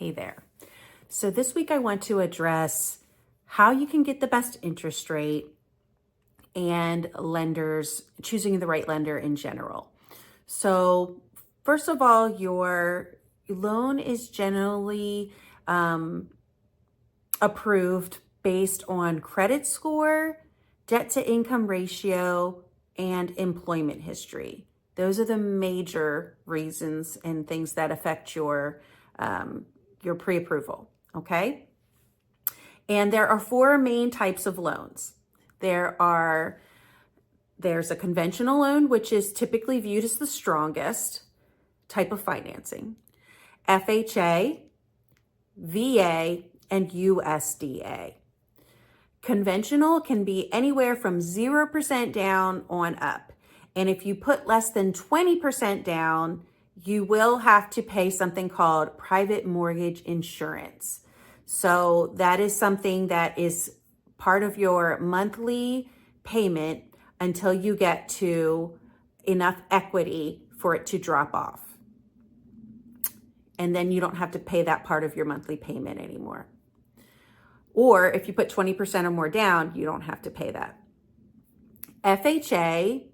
Hey there. So this week I want to address how you can get the best interest rate and lenders, choosing the right lender in general. So first of all, your loan is generally approved based on credit score, debt to income ratio, and employment history. Those are the major reasons and things that affect your pre-approval, okay? And there are four main types of loans. There's a conventional loan, which is typically viewed as the strongest type of financing. FHA, VA, and USDA. Conventional can be anywhere from 0% down on up. And if you put less than 20% down, you will have to pay something called private mortgage insurance. So that is something that is part of your monthly payment until you get to enough equity for it to drop off. And then you don't have to pay that part of your monthly payment anymore. Or if you put 20% or more down, you don't have to pay that. FHA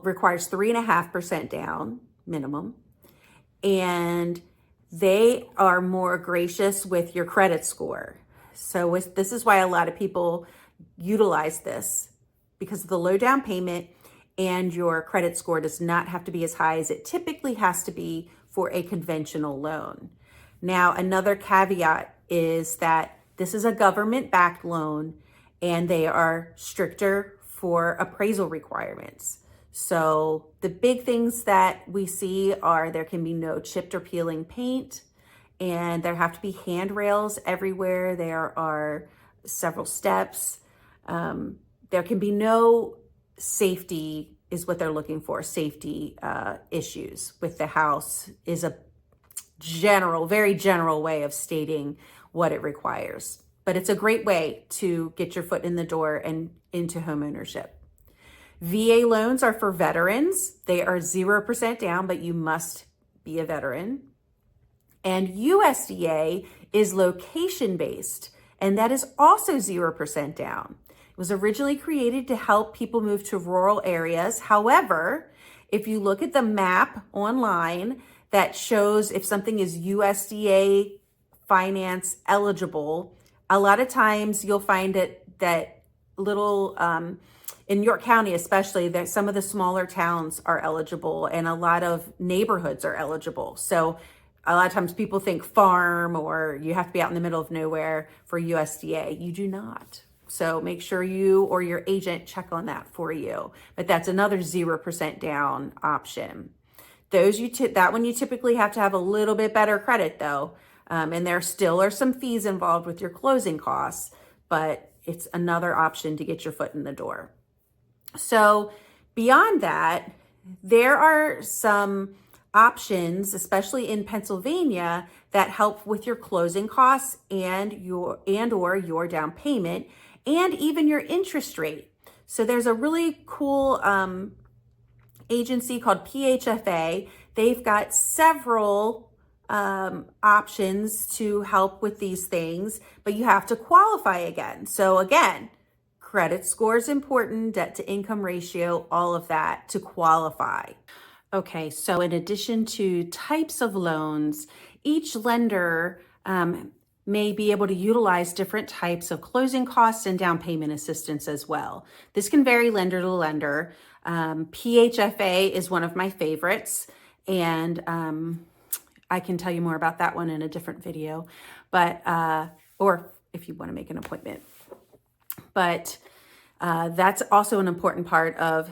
requires 3.5% down minimum, and they are more gracious with your credit score. So this is why a lot of people utilize this, because of the low down payment, and your credit score does not have to be as high as it typically has to be for a conventional loan. Now, another caveat is that this is a government-backed loan, and they are stricter for appraisal requirements. So the big things that we see are there can be no chipped or peeling paint, and there have to be handrails everywhere. There are several steps. There can be no safety, is what they're looking for. Safety issues with the house is a very general way of stating what it requires. But it's a great way to get your foot in the door and into homeownership. VA loans are for veterans. They are 0% down, but you must be a veteran. And USDA is location-based, and that is also 0% down. It was originally created to help people move to rural areas. However, if you look at the map online that shows if something is USDA finance eligible, a lot of times you'll find that little, in York County especially, that some of the smaller towns are eligible and a lot of neighborhoods are eligible. So a lot of times people think farm or you have to be out in the middle of nowhere for USDA. You do not. So make sure you or your agent check on that for you. But that's another 0% down option. That one you typically have to have a little bit better credit though. And there still are some fees involved with your closing costs, but it's another option to get your foot in the door. So beyond that, there are some options, especially in Pennsylvania, that help with your closing costs and or your down payment and even your interest rate. So there's a really cool agency called PHFA. They've got several options to help with these things, but you have to qualify again. So again, credit score is important, debt to income ratio, all of that to qualify. Okay, so in addition to types of loans, each lender may be able to utilize different types of closing costs and down payment assistance as well. This can vary lender to lender. PHFA is one of my favorites, and I can tell you more about that one in a different video, but or if you want to make an appointment. But that's also an important part of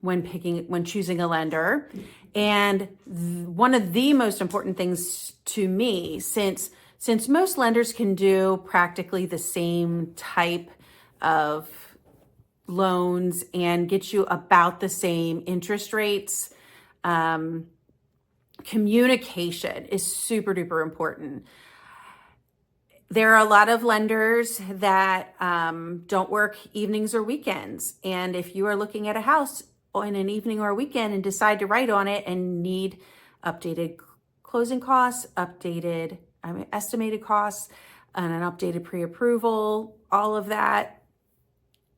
when choosing a lender. And one of the most important things to me, since most lenders can do practically the same type of loans and get you about the same interest rates, communication is super duper important. There are a lot of lenders that don't work evenings or weekends. And if you are looking at a house in an evening or a weekend and decide to write on it and need updated closing costs, estimated costs, and an updated pre-approval, all of that.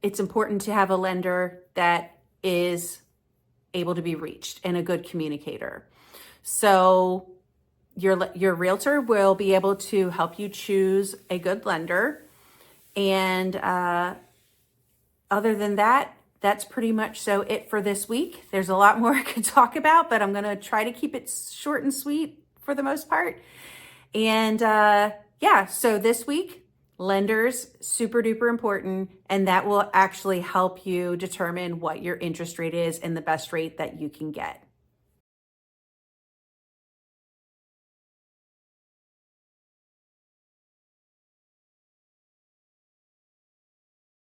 It's important to have a lender that is able to be reached and a good communicator. So your realtor will be able to help you choose a good lender. And other than that, that's pretty much so it for this week. There's a lot more I could talk about, but I'm going to try to keep it short and sweet for the most part. And yeah, so this week, lenders, super duper important, and that will actually help you determine what your interest rate is and the best rate that you can get.